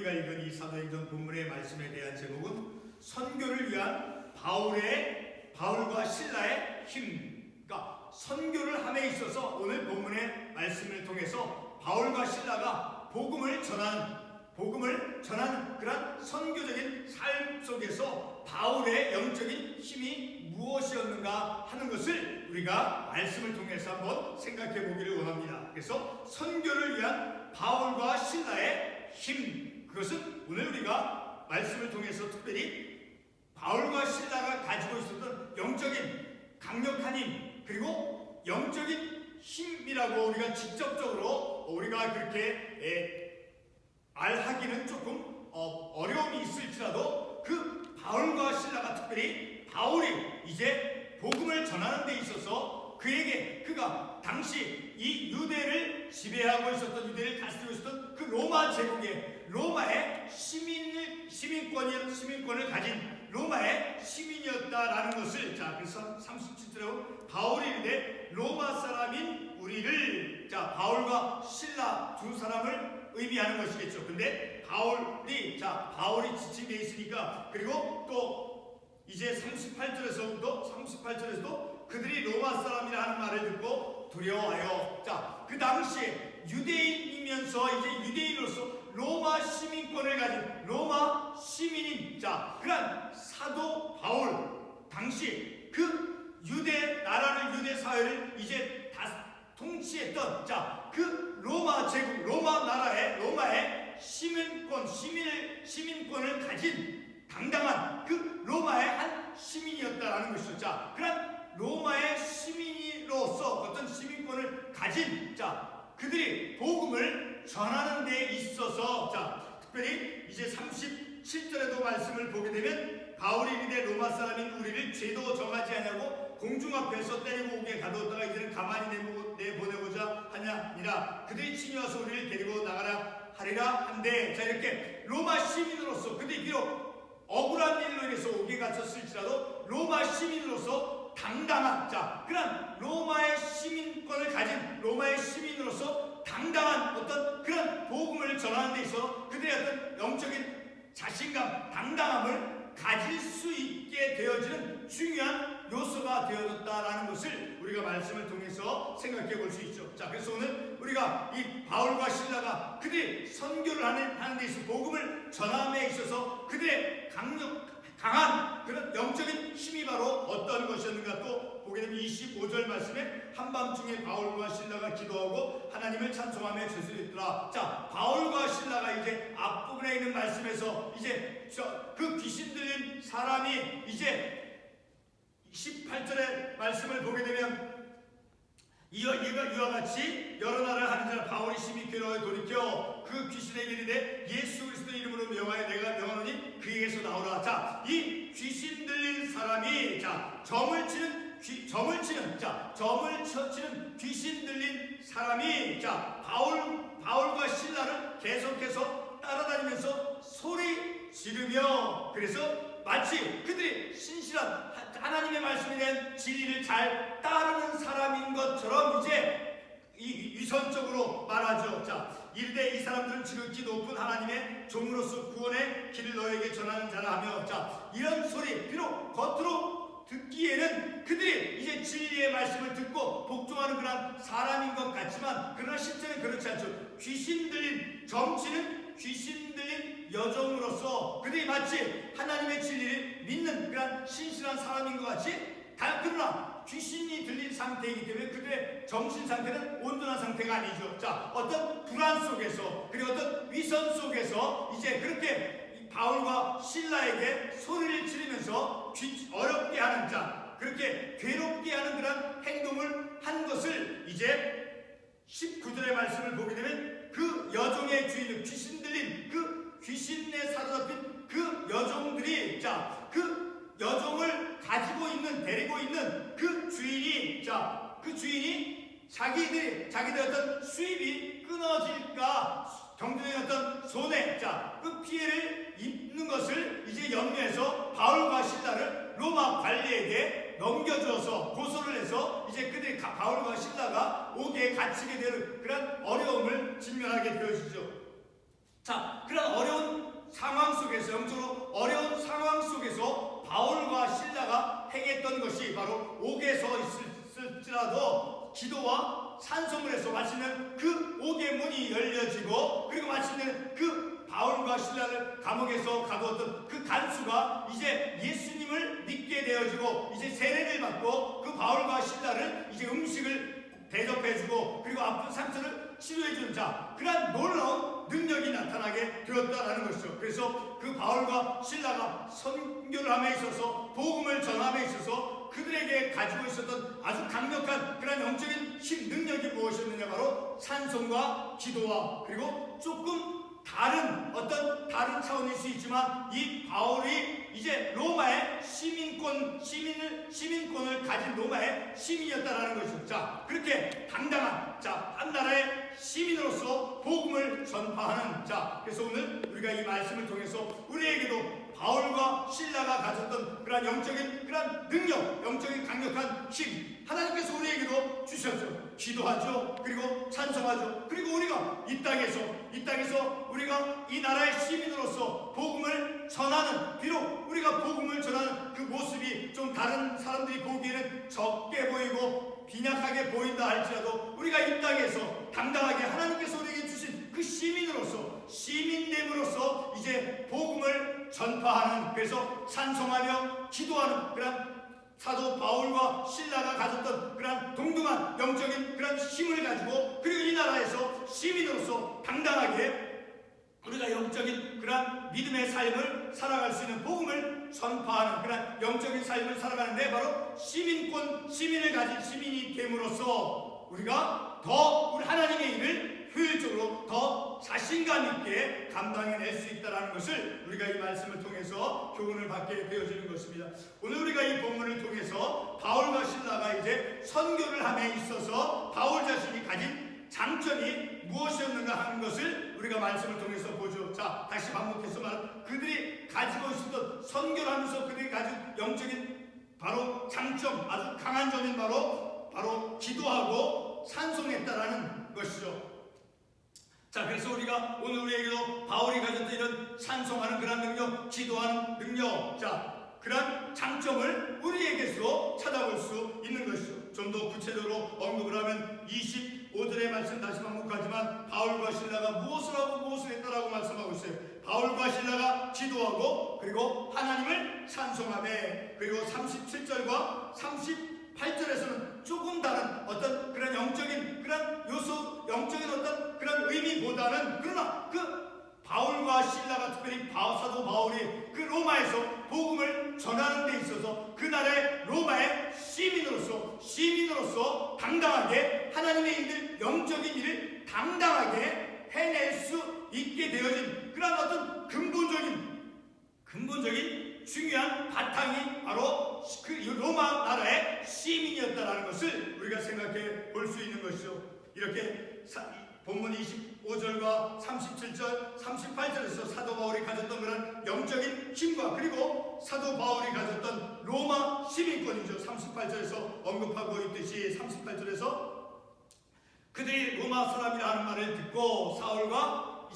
우리가 읽은 이 사도행전 본문의 말씀에 대한 제목은 선교를 위한 바울과 신라의 힘. 그러니까 선교를 함에 있어서 오늘 본문의 말씀을 통해서 바울과 신라가 복음을 전하는 그런 선교적인 삶 속에서 바울의 영적인 힘이 무엇이었는가 하는 것을 우리가 말씀을 통해서 한번 생각해 보기를 원합니다. 그래서 선교를 위한 바울과 신라의 힘, 그것은 오늘 우리가 말씀을 통해서 특별히 바울과 신라가 가지고 있었던 영적인 강력한 힘, 그리고 영적인 힘이라고 우리가 직접적으로 우리가 그렇게 말하기는 조금 어려움이 있을지라도 그 바울과 신라가 특별히 바울이 이제 복음을 전하는 데 있어서 그가 당시 이 유대를 지배하고 있었던, 유대를 다스리고 있었던 그 로마 제국의 로마의 시민권을 가진 로마의 시민이었다라는 것을, 자, 그래서 37절에 바울이 이르되 로마 사람인 우리를, 자, 바울과 신라 두 사람을 의미하는 것이겠죠. 근데 바울이 지칭되어 있으니까, 그리고 또 이제 38절에서도 그들이 로마 사람이라 하는 말을 듣고 두려워하여, 자, 그 당시에 유대인이면서 이제 유대인으로서 로마 시민권을 가진 로마 시민인, 자, 그런 사도 바울, 당시 그 유대 나라를, 유대 사회를 이제 다 통치했던, 자, 그 로마 제국, 로마 나라의 로마의 시민권을 가진 당당한 그 로마의 한 시민이었다라는 것이죠. 자, 그런 로마의 시민으로서 어떤 시민권을 가진, 자, 그들이 복음을 전하는 데 있어서, 자, 특별히 이제 37절에도 말씀을 보게 되면 바울이 이르되 로마 사람인 우리를 죄도 정하지 아니하고 공중 앞에서 때리고 오게 가두었다가 이제는 가만히 내보내고자 하냐니라. 그들이 치니와서 우리를 데리고 나가라 하리라 한데, 자, 이렇게 로마 시민으로서 그들이 비록 억울한 일로 인해서 옥에 갇혔을지라도 로마 시민으로서 당당한, 자, 그런 로마의 시민권을 가진 로마의 시민으로서 당당한 어떤 그런 복음을 전하는 데 있어 그들의 어떤 영적인 자신감, 당당함을 가질 수 있게 되어지는 중요한 요소가 되어졌다라는 것을 우리가 말씀을 통해서 생각해 볼 수 있죠. 자, 그래서 오늘 우리가 이 바울과 신라가 그들이 선교를 하는 데 있어서 복음을 전함에 있어서 그들의 강한 그런 영적인 힘이 바로 어떤 것이었는가 또 보게 되면 25절 말씀에 한밤중에 바울과 신라가 기도하고 하나님을 찬송하며 죄수했더라. 자, 바울과 신라가 이제 앞부분에 있는 말씀에서 이제 그 귀신 들린 사람이 이제 18절의 말씀을 보게 되면 이와 같이 여러 나라를 하는 자라 바울이 심히 괴로워 돌이켜 그 귀신에게 이르되 예수 그리스도 이름으로 명하여 내가 명하노니 그에게서 나오라. 자, 이 귀신 들린 사람이, 자, 점을 치는 귀신 들린 사람이, 자, 바울과 신라를 계속해서 따라다니면서 소리 지르며, 그래서 마치 그들이 신실한 하나님의 말씀에 대한 진리를 잘 따르는 사람인 것처럼 이제 위선적으로 말하죠. 자, 이르되 이 사람들은 지극히 높은 하나님의 종으로서 구원의 길을 너에게 전하는 자라 하며, 자, 이런 소리, 비록 겉으로 듣기에는 그들이 이제 진리의 말씀을 듣고 복종하는 그런 사람인 것 같지만, 그러나 실제는 그렇지 않죠. 귀신 들린 정치는 귀신 들린 여종으로서 그들이 마치 하나님의 진리를 믿는 그런 신실한 사람인 것 같이, 그러나 귀신이 들린 상태이기 때문에 그들의 정신 상태는 온전한 상태가 아니죠. 자, 어떤 불안 속에서, 그리고 어떤 위선 속에서 이제 그렇게 바울과 신라에게 소리를 지르면서 어렵게 하는, 자, 그렇게 괴롭게 하는 그런 행동을 한 것을 이제 19절의 말씀을 보게 되면 그 여종의 주인은 귀신 들린 그 귀신에 사로잡힌 그 여종들이, 자, 그 여종을 데리고 있는 그 주인이, 자, 그 주인이 자기들의 어떤 수입이 끊어질까, 경제적인 어떤 손해, 자, 그 피해를 입는 것을 이제 염려해서 바울과 신라를 로마 관리에게 넘겨주어서 고소를 해서 이제 그들이 바울과 신라가 옥에 갇히게 되는 그런 어려움을 직면하게 되어지죠. 자, 그런 어려운 상황 속에서, 영적으로 어려운 상황 속에서 바울과 실라가 행했던 것이 바로 옥에서 있을지라도 기도와 찬송을 해서 마치는 그 옥의 문이 열려지고, 그리고 마치는 그 바울과 실라를 감옥에서 가두었던 그 간수가 이제 예수님을 믿게 되어지고, 이제 세례를 받고 그 바울과 실라를 이제 음식을 대접해주고, 그리고 아픈 상처를 치료해주는 자, 그러한 놀라운 능력이 나타나게 되었다라는 것이죠. 그래서 그 바울과 실라가 선교를 함에 있어서, 복음을 전함에 있어서 그들에게 가지고 있었던 아주 강력한 그런 영적인 힘, 능력이 무엇이었느냐, 바로 찬송과 기도와, 그리고 조금 다른 차원일 수 있지만 이 바울이 이제 로마의 시민권을 가진 로마의 시민이었다라는 것이죠. 자, 그렇게 당당한, 한 나라의 시민으로서 복음을 전파하는 자. 그래서 오늘 우리가 이 말씀을 통해서 우리에게도 바울과 실라가 가졌던 그런 영적인 그런 능력, 영적인 강력한 힘, 하나님께서 우리에게도 주셨죠. 기도하죠. 그리고 찬송하죠. 그리고 우리가 이 땅에서 우리가 이 나라의 시민으로서 복음을 전하는, 비록 우리가 복음을 전하는 그 모습이 좀 다른 사람들이 보기에는 적게 보이고 빈약하게 보인다 할지라도, 우리가 이 땅에서 당당하게 하나님께서 우리에게 주신 그 시민됨으로써 이제 복음을 전파하는, 그래서 찬송하며 기도하는 그런 사도 바울과 실라가 가졌던 그런 동등한 영적인 그런 힘을 가지고, 그리고 이 나라에서 시민으로서 당당하게 우리가 영적인 그런 믿음의 삶을 살아갈 수 있는, 복음을 전파하는 그런 영적인 삶을 살아가는데, 바로 시민을 가진 시민이 됨으로써 우리가 더 우리 하나님의 일을 효율적으로 더 자신감 있게 감당해낼 수 있다는 것을 우리가 이 말씀을 통해서 교훈을 받게 되어지는 것입니다. 오늘 우리가 이 본문을 통해서 바울과 실라가 이제 선교를 함에 있어서 바울 자신이 가진 장점이 무엇이었는가 하는 것을 우리가 말씀을 통해서 보죠. 자, 다시 반복해서 말하면 그들이 가지고 있었던, 선교를 하면서 그들이 가진 영적인 바로 장점, 아주 강한 점인 바로 기도하고 찬송했다라는 것이죠. 자, 그래서 우리가 오늘 우리에게도 바울이 가졌던 이런 찬송하는 그런 능력, 기도하는 능력, 자, 그런 장점을 우리에게서 찾아볼 수 있는 것이죠. 좀 더 구체적으로 언급을 하면 25절의 말씀 다시 반복하지만 바울과 실라가 무엇을 하고 무엇을 했다라고 말씀하고 있어요. 바울과 실라가 기도하고 그리고 하나님을 찬송하며, 그리고 37절과 38절에서는 조금 다른 어떤 그런 영적인 그런 요소, 영적인 어떤 그런 의미보다는, 그러나 그 바울과 실라가, 특별히 사도 바울이 그 로마에서 복음을 전하는 데 있어서 그 나라의 로마의 시민으로서 당당하게 하나님의 일들, 영적인 일을 당당하게 해낼 수 있게 되어진 그런 어떤 근본적인 중요한 바탕이 바로 그 로마 나라의 시민이었다라는 것을 우리가 생각해 볼 수 있는 것이죠. 이렇게 본문 25절과 37절, 38절에서 사도 바울이 가졌던 그런 영적인 힘과, 그리고 사도 바울이 가졌던 로마 시민권이죠. 38절에서 언급하고 있듯이 38절에서 그들이 로마 사람이라 하는 말을 듣고 바울과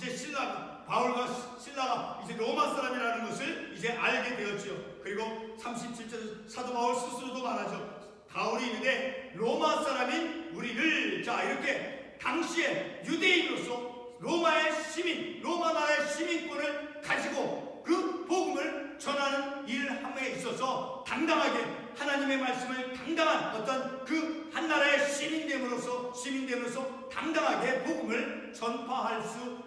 실라가 이제 로마 사람이라는 것을 이제 알게 되었지요. 그리고 37절 사도 바울 스스로도 말하죠. 바울이 이르되 로마 사람인 우리를, 자, 이렇게 당시에 유대인으로서 로마 나라의 시민권을 가지고 그 복음을 전하는 일을 함에 있어서 당당하게 하나님의 말씀을 당당한 어떤 그 한 나라의 시민됨으로서 당당하게 복음을 전파할 수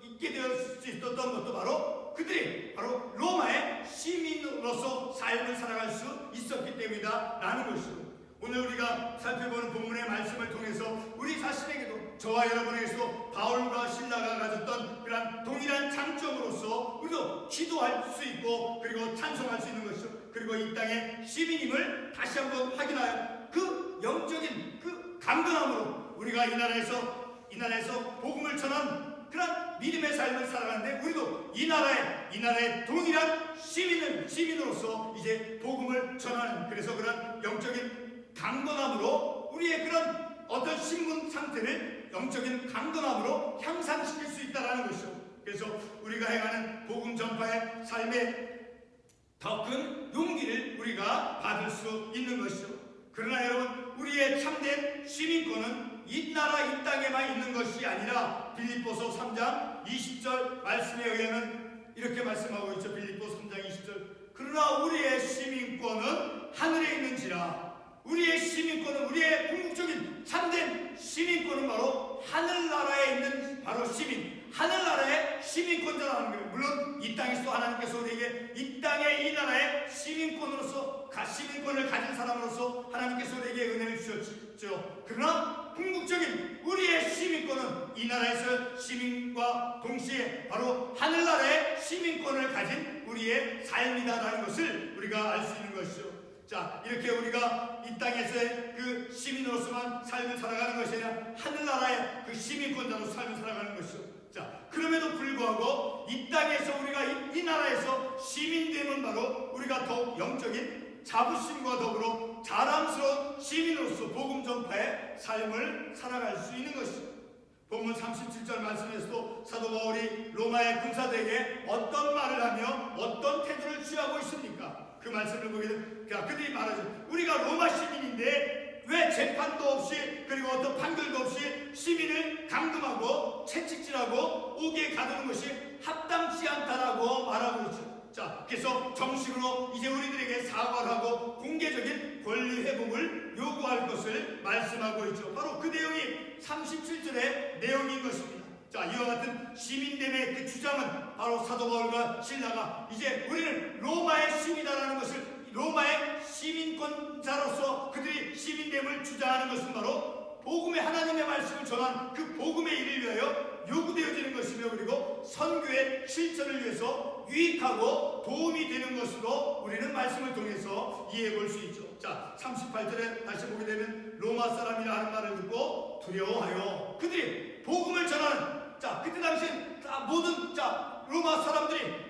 있게 되었을 수 있었던 것도 바로 그들이 바로 로마의 시민으로서 삶을 살아갈 수 있었기 때문이다라는 것이죠. 오늘 우리가 살펴보는 본문의 말씀을 통해서 우리 자신에게도, 저와 여러분에게도 바울과 실라가 가졌던 그런 동일한 장점으로서 우리도 기도할 수 있고 그리고 찬송할 수 있는 것이죠. 그리고 이 땅의 시민임을 다시 한번 확인하여 그 영적인 그 강건함으로 우리가 이 나라에서 복음을 전하는 그런 믿음의 삶을 살아가는데, 우리도 이 나라의 동일한 시민으로서 이제 복음을 전하는, 그래서 그런 영적인 강건함으로 우리의 그런 어떤 신분 상태를 영적인 강건함으로 향상시킬 수 있다는 것이죠. 그래서 우리가 행하는 전파의 삶에 더 큰 용기를 우리가 받을 수 있는 것이죠. 그러나 여러분, 우리의 참된 시민권은 이 나라 이 땅에만 있는 것이 아니라 빌립보서 3장 20절 말씀에 의하면 이렇게 말씀하고 있죠. 빌립보서 3장 20절. 그러나 우리의 시민권은 하늘에 있는지라. 우리의 시민권은, 우리의 궁극적인 참된 시민권은 바로 하늘나라에 있는 바로 시민, 하늘나라의 시민권자라는 거예요. 물론 이 땅에서 하나님께서 우리에게 이 땅의 이 나라의 시민권으로서 시민권을 가진 사람으로서 하나님께서 우리에게 은혜를 주셨죠. 그러나 궁극적인 우리의 시민권은 이 나라에서 시민과 동시에 바로 하늘나라의 시민권을 가진 우리의 삶이다라는 것을 우리가 알 수 있는 것이죠. 자, 이렇게 우리가 이 땅에서의 그 시민으로서만 삶을 살아가는 것이 아니라 하늘나라의 그 시민권자로 삶을 살아가는 것이죠. 자, 그럼에도 불구하고 이 땅에서 우리가 이 나라에서 시민됨은 바로 우리가 더욱 영적인 자부심과 더불어 자랑스러운 시민으로서 복음 전파의 삶을 살아갈 수 있는 것이죠. 본문 37절 말씀에서도 사도 바울이 로마의 군사들에게 어떤 말을 하며 어떤 태도를 취하고 있습니까? 그 말씀을 보게 되면 그들이 말하죠. 우리가 로마 시민인데 왜 재판도 없이 그리고 어떤 판결도 없이 시민을 감금하고 채찍질하고 옥에 가두는 것이 합당치 않다라고 말하고 있죠. 자, 그래서 정식으로 이제 우리들에게 사과를 하고 공개적인 권리 회복을 요구할 것을 말씀하고 있죠. 바로 그 내용이 37절의 내용인 것입니다. 자, 이와 같은 시민됨의 그 주장은 바로 사도 바울과 실라가 이제 우리는 로마의 시민이라는 것을, 로마의 시민권자로서 그들이 시민됨을 주장하는 것은 바로 복음의 하나님의 말씀을 전한 그 복음의 일을 위하여 요구되어지는 것이며, 그리고 선교의 실천을 위해서 유익하고 도움이 되는 것으로 우리는 말씀을 통해서 이해해 볼 수 있죠. 자, 38절에 다시 보게 되면 로마 사람이라 하는 말을 듣고 두려워하여 그들이 복음을 전하는, 자, 그때 당시엔 모든 로마 사람들이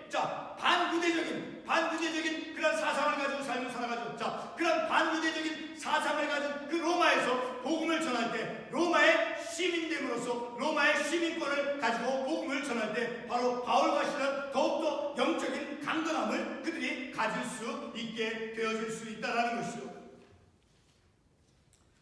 반유대적인 그런 사상을 가지고 삶을 살아가죠. 자, 그런 반유대적인 사상을 가진 그 로마에서 복음을 전할 때, 로마의 시민됨으로써 로마의 시민권을 가지고 복음을 전할 때 바로 바울과 실라는 더욱더 영적인 강건함을 그들이 가질 수 있게 되어질 수 있다는 것이죠.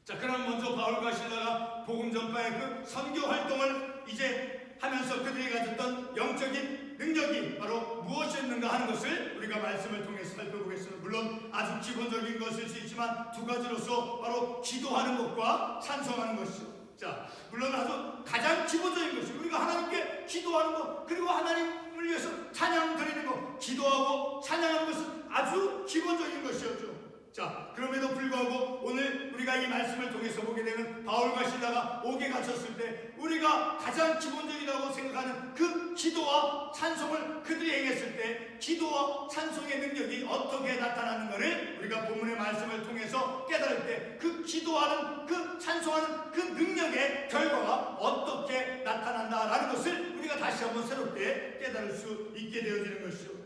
자, 그럼 먼저 바울과 실라가 복음 전파의 그 선교 활동을 이제 하면서 그들이 가졌던 영적인 능력이 바로 무엇이었는가 하는 것을 우리가 말씀을 통해서 살펴보겠습니다. 물론 아주 기본적인 것일 수 있지만 두 가지로서 바로 기도하는 것과 찬송하는 것이죠. 자, 물론 아주 가장 기본적인 것이 우리가 하나님께 기도하는 것, 그리고 하나님을 위해서 찬양 드리는 것, 기도하고 찬양하는 것은 아주 기본적인 것이었죠. 자, 그럼에도 불구하고 오늘 우리가 이 말씀을 통해서 보게 되면 바울과 실라가 옥에 갇혔을 때 우리가 가장 기본적이라고 생각하는 그 기도와 찬송을 그들이 행했을 때 기도와 찬송의 능력이 어떻게 나타나는가를 우리가 본문의 말씀을 통해서 깨달을 때 그 기도하는, 그 찬송하는 그 능력의 결과가 어떻게 나타난다라는 것을 우리가 다시 한번 새롭게 깨달을 수 있게 되어지는 것이죠.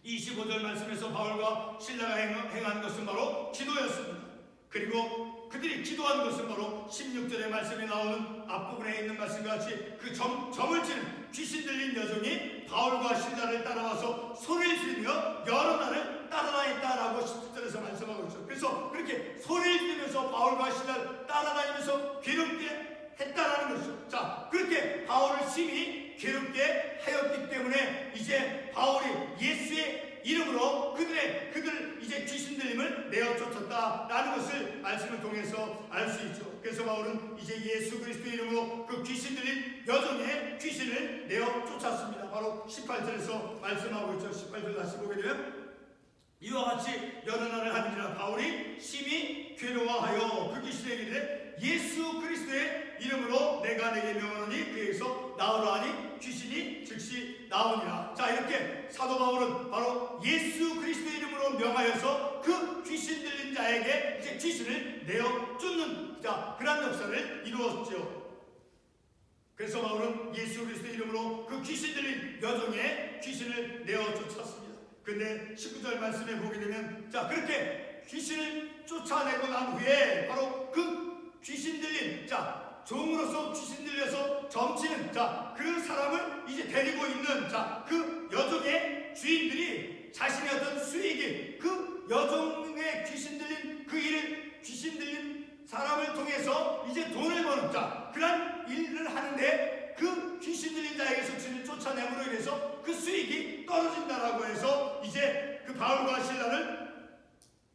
25절 말씀에서 바울과 실라가 행한 것은 바로 기도였습니다. 그리고 그들이 기도한 것은 바로 16절의 말씀에 나오는 앞부분에 있는 말씀과 같이 그 점을 치는 귀신 들린 여종이 바울과 실라를 따라와서 소리를 지르며 여러 날을 따라다녔다라고 17절에서 말씀하고 있죠. 그래서 그렇게 소리를 지르면서 바울과 실라를 따라다니면서 괴롭게 했다라는 것이죠. 자, 그렇게 바울을 심히 괴롭게 하였기 때문에 이제 바울이 예수의 이름으로 그들 이제 귀신 들림을 내어 쫓았다라는 것을 말씀을 통해서 알 수 있죠. 그래서 바울은 이제 예수 그리스도의 이름으로 그 귀신 들린 여종의 귀신을 내어 쫓았습니다. 바로 18절에서 말씀하고 있죠. 18절 다시 보게 되면 이와 같이 여러 날을 하느니라 바울이 심히 괴로워하여 그 귀신에게 이르되 예수 그리스도의 이름으로 내가 내게 명하노니 그에게서 나오라 하니 귀신이 즉시 나오니라. 자, 이렇게 사도 바울은 바로 예수 그리스도의 이름으로 명하여서 그 귀신 들린 자에게 이제 귀신을 내어 쫓는 그런 역사를 이루었죠. 그래서 바울은 예수 그리스도의 이름으로 그 귀신 들린 여종의 귀신을 내어 쫓았습니다. 근데 19절 말씀에 보게 되면 그렇게 귀신을 쫓아내고 난 후에 바로 그 귀신 들린 종으로서 귀신 들려서 점치는 그 사람을 이제 데리고 있는 그 여종의 자신의 어떤 수익이 그 여종의 귀신 들린 그 일을 귀신 들린 사람을 통해서 이제 돈을 버는 자 그런 일을 하는데 그 귀신 들린 자에게서 주를 쫓아냄으로 인해서 그 수익이 떨어진다라고 해서 이제 그 바울과 실라를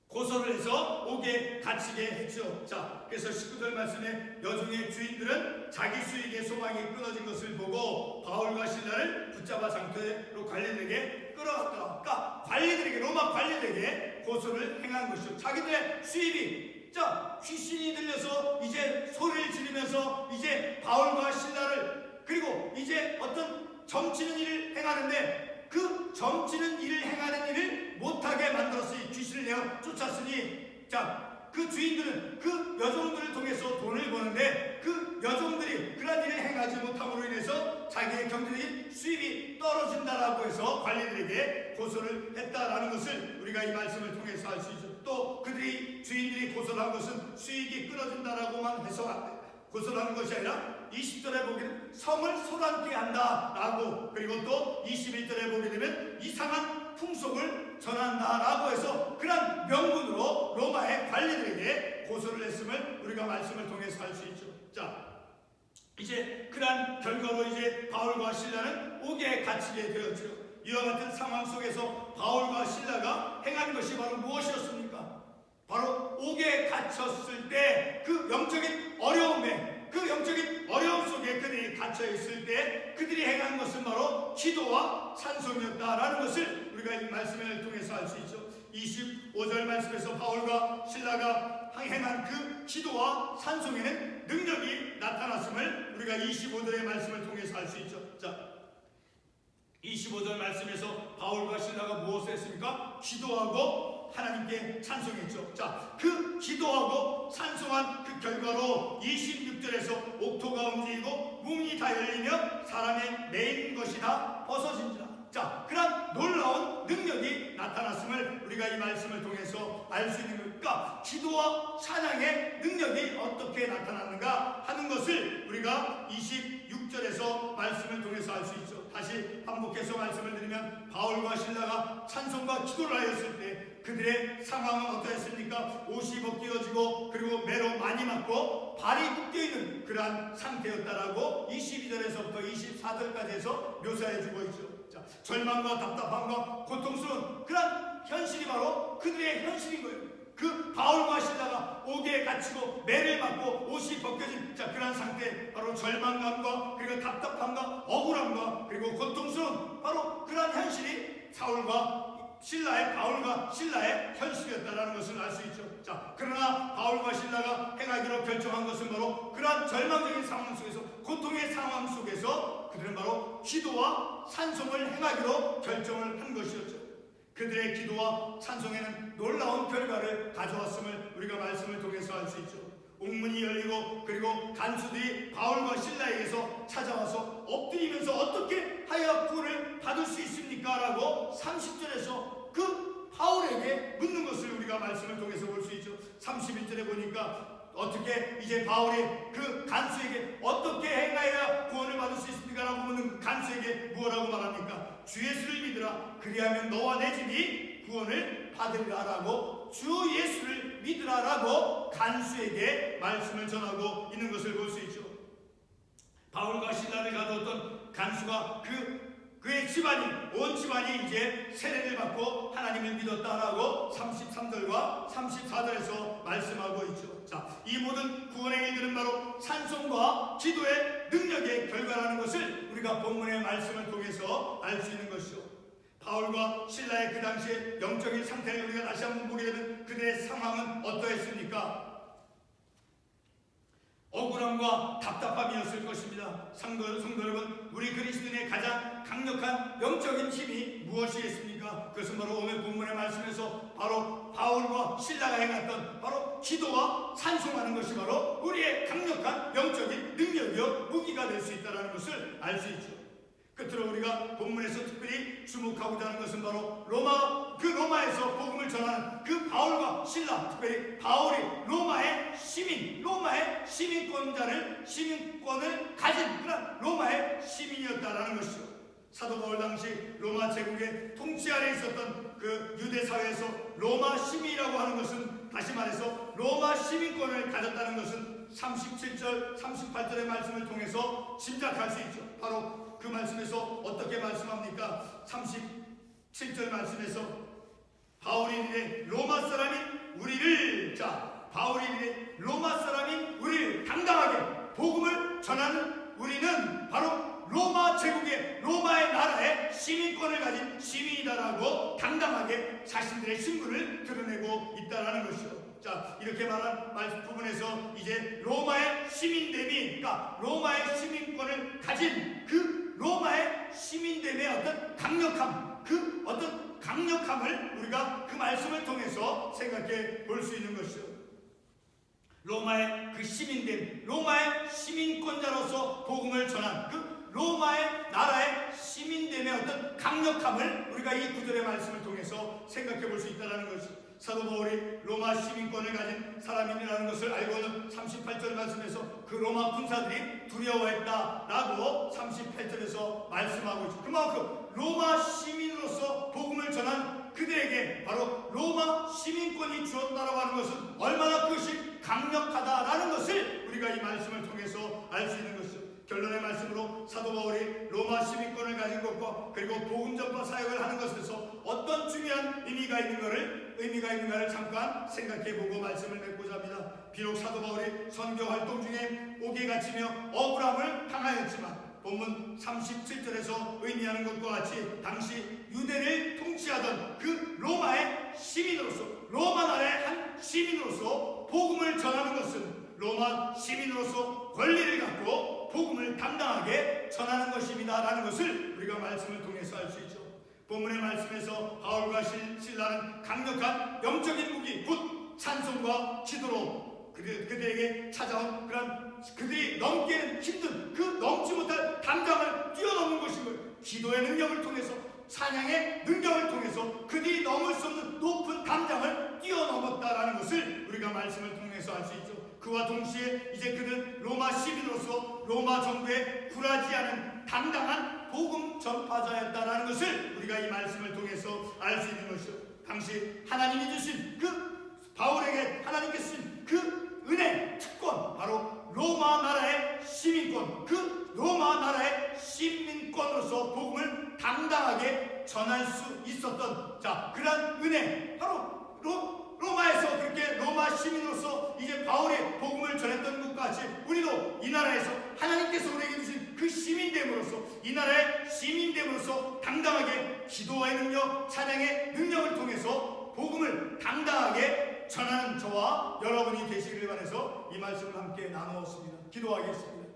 고소를 해서 옥에 갇히게 했죠. 자, 그래서 19절 말씀에 여종의 주인들은 자기 수익의 소망이 끊어진 것을 보고 바울과 실라를 붙잡아 장터로 관리들에게 끌어갔더라. 그러니까 관리들에게 로마 관리들에게 고소를 행한 것이죠. 자기들의 수입이 자 귀신이 들려서 이제 소리를 지르면서 이제 바울과 실라를 그리고 이제 어떤 점치는 일을 행하는데 그 점치는 일을 행하는 일을 못하게 만들었으니 귀신을 내어 쫓았으니 자 그 주인들은 그 여종들을 통해서 돈을 버는데 그 여종들이 그런 일을 행하지 못함으로 인해서 자기의 경제적인 수입이 떨어진다라고 해서 관리들에게 고소를 했다라는 것을 우리가 이 말씀을 통해서 알 수 있죠. 또 그들이 주인들이 고소를 한 것은 수익이 끊어진다라고만 해서 안 돼. 고소를 하는 것이 아니라 20절에 보게 되면 성을 소란케 한다라고 그리고 또 21절에 보게 되면 이상한 풍속을 전한다라고 해서 그런 명분으로 로마의 관리들에게 고소를 했음을 우리가 말씀을 통해서 알 수 있죠. 자, 이제 그러한 결과로 이제 바울과 실라는 옥에 갇히게 되었죠. 이와 같은 상황 속에서 바울과 실라가 행한 것이 바로 무엇이었습니까? 바로 옥에 갇혔을 때 그 영적인 어려움에 그 영적인 어려움 속에 그들이 갇혀 있을 때 그들이 행한 것은 바로 기도와 찬송이었다라는 것을 우리가 이 말씀을 통해서 알 수 있죠. 25절 말씀에서 바울과 실라가 행한 그 기도와 찬송에는 능력이 나타났음을 우리가 25절의 말씀을 통해서 알 수 있죠. 자, 25절 말씀에서 바울과 실라가 무엇을 했습니까? 기도하고 하나님께 찬송했죠. 자, 그 기도하고 찬송한 그 결과로 26절에서 옥토가 움직이고 문이 다 열리며 사람의 매인 것이 다 벗어진지라. 자, 그런 놀라운 능력이 나타났음을 우리가 이 말씀을 통해서 알 수 있는 것과 기도와 찬양의 능력이 어떻게 나타났는가 하는 것을 우리가 26절에서 말씀을 통해서 알 수 있죠. 다시 반복해서 말씀을 드리면 바울과 실라가 찬송과 기도를 하였을 때 그들의 상황은 어떠했습니까? 옷이 벗겨지고 그리고 매로 많이 맞고 발이 묶여있는 그러한 상태였다라고 22절에서부터 24절까지 해서 묘사해주고 있죠. 자, 절망과 답답함과 고통스러운 그런 현실이 바로 그들의 현실인 거예요. 그 바울과 실라가 옥에 갇히고 매를 맞고 옷이 벗겨진 자 그런 상태 바로 절망감과 그리고 답답함과 억울함과 그리고 고통스러운 바로 그런 현실이 바울과 신라의 현실이었다라는 것을 알 수 있죠. 자, 그러나 바울과 신라가 행하기로 결정한 것은 바로 그러한 절망적인 상황 속에서 고통의 상황 속에서 그들은 바로 기도와 찬송을 행하기로 결정을 한 것이었죠. 그들의 기도와 찬송에는 놀라운 결과를 가져왔음을 우리가 말씀을 통해서 알 수 있죠. 옥문이 열리고 그리고 간수들이 바울과 신라에게서 찾아와서 엎드리면서 어떻게 하여 구원을 받을 수 있습니까? 라고 30절에서 그 바울에게 묻는 것을 우리가 말씀을 통해서 볼 수 있죠. 31절에 보니까 어떻게 이제 바울이 그 간수에게 어떻게 행하여야 구원을 받을 수 있습니까? 라고 묻는 그 간수에게 무엇라고 말합니까? 주 예수를 믿으라. 그리하면 너와 내 집이 구원을 받으리라 라고 주 예수를 믿으라 라고 간수에게 말씀을 전하고 있는 것을 볼 수 있죠. 바울과 신라를 가두었던 간수가 그의 집안이 온 집안이 이제 세례를 받고 하나님을 믿었다라고 33절과 34절에서 말씀하고 있죠. 자, 이 모든 구원의 일들은 바로 찬송과 기도의 능력의 결과라는 것을 우리가 본문의 말씀을 통해서 알 수 있는 것이죠. 바울과 신라의 그 당시의 영적인 상태를 우리가 다시 한번 보게 되면 그들의 상황은 어떠했습니까? 억울함과 답답함이었을 것입니다. 성도 여러분, 우리 그리스도인의 가장 강력한 영적인 힘이 무엇이겠습니까? 그것은 바로 오늘 본문의 말씀에서 바로 바울과 신라가 행했던 바로 기도와 찬송하는 것이 바로 우리의 강력한 영적인 능력이요 무기가 될 수 있다는 것을 알 수 있죠. 끝으로 우리가 본문에서 특별히 주목하고자 하는 것은 바로 로마에서 복음을 전하는 그 바울과 신라, 특별히 바울이 로마의 시민권을 가진 그런 로마의 시민이었다라는 것이죠. 사도 바울 당시 로마 제국의 통치 아래 있었던 그 유대 사회에서 로마 시민이라고 하는 것은, 다시 말해서 로마 시민권을 가졌다는 것은 37절, 38절의 말씀을 통해서 짐작할 수 있죠. 바로 그 말씀에서 어떻게 말씀합니까? 37절 말씀에서 바울이 이르되 로마 사람인 우리를, 바울이 이르되 로마 사람인 우리를 당당하게 복음을 전하는 우리는 바로 로마 제국의, 로마의 나라의 시민권을 가진 시민이다라고 당당하게 자신들의 신분을 드러내고 있다라는 것이죠. 이렇게 말한 말씀 부분에서 이제 로마의 시민됨이, 그러니까 로마의 시민권을 가진 그 로마의 시민됨의 어떤 강력함, 그 어떤 강력함을 우리가 그 말씀을 통해서 생각해 볼 수 있는 것이죠. 로마의 그 시민됨, 로마의 시민권자로서 복음을 전한 그 로마의 나라의 시민됨의 어떤 강력함을 우리가 이 구절의 말씀을 통해서 생각해 볼 수 있다는 것이죠. 사도 바울이 로마 시민권을 가진 사람이라는 것을 알고는 38절 말씀에서 그 로마 군사들이 두려워했다라고 38절에서 말씀하고 있죠. 그만큼 로마 시민으로서 복음을 전한 그들에게 바로 로마 시민권이 주었다라고 하는 것은 얼마나 그것이 강력하다라는 것을 우리가 이 말씀을 통해서 알 수 있는 것이죠. 결론의 말씀으로 사도 바울이 로마 시민권을 가진 것과 그리고 복음 전파 사역을 하는 것에서 어떤 중요한 의미가 있는가를 잠깐 생각해보고 말씀을 맺고자 합니다. 비록 사도 바울이 선교 활동 중에 옥에 갇히며 억울함을 당하였지만 본문 37절에서 의미하는 것과 같이 당시 유대를 통치하던 그 로마의 시민으로서, 로마 나라의 한 시민으로서 복음을 전하는 것은 로마 시민으로서 권리를 갖고 복음을 당당하게 전하는 것입니다 라는 것을 우리가 말씀을 통해서 알 수 있죠. 본문의 말씀에서 바울과 실라는 강력한 영적인 무기, 곧 찬송과 기도로 그들에게 찾아온 그런 그들이 넘기는 힘든 그 넘지 못할 담장을 뛰어넘는 것인 거예요. 기도의 능력을 통해서, 찬양의 능력을 통해서 그들이 넘을 수 없는 높은 담장을 뛰어넘었다라는 것을 우리가 말씀을 통해서 알 수 있죠. 그와 동시에 이제 그는 로마 시민으로서 로마 정부에 굴하지 않은 당당한 복음 전파자였다라는 것을 우리가 이 말씀을 통해서 알 수 있는 것이죠. 당시 하나님이 주신 그 바울에게 하나님께 주신 그 은혜, 특권, 바로 로마 나라의 시민권, 그 로마 나라의 시민권으로서 복음을 당당하게 전할 수 있었던 그러한 은혜, 바로 로마에서 그렇게 로마 시민으로서 이제 바울이 복음을 전했던 것과 같이 우리도 이 나라에서 하나님께서 우리에게 주신 그 시민됨으로써, 이 나라의 시민됨으로써 당당하게 기도의 능력, 찬양의 능력을 통해서 복음을 당당하게 전하는 저와 여러분이 되시기를 바라서 이 말씀을 함께 나누었습니다. 기도하겠습니다.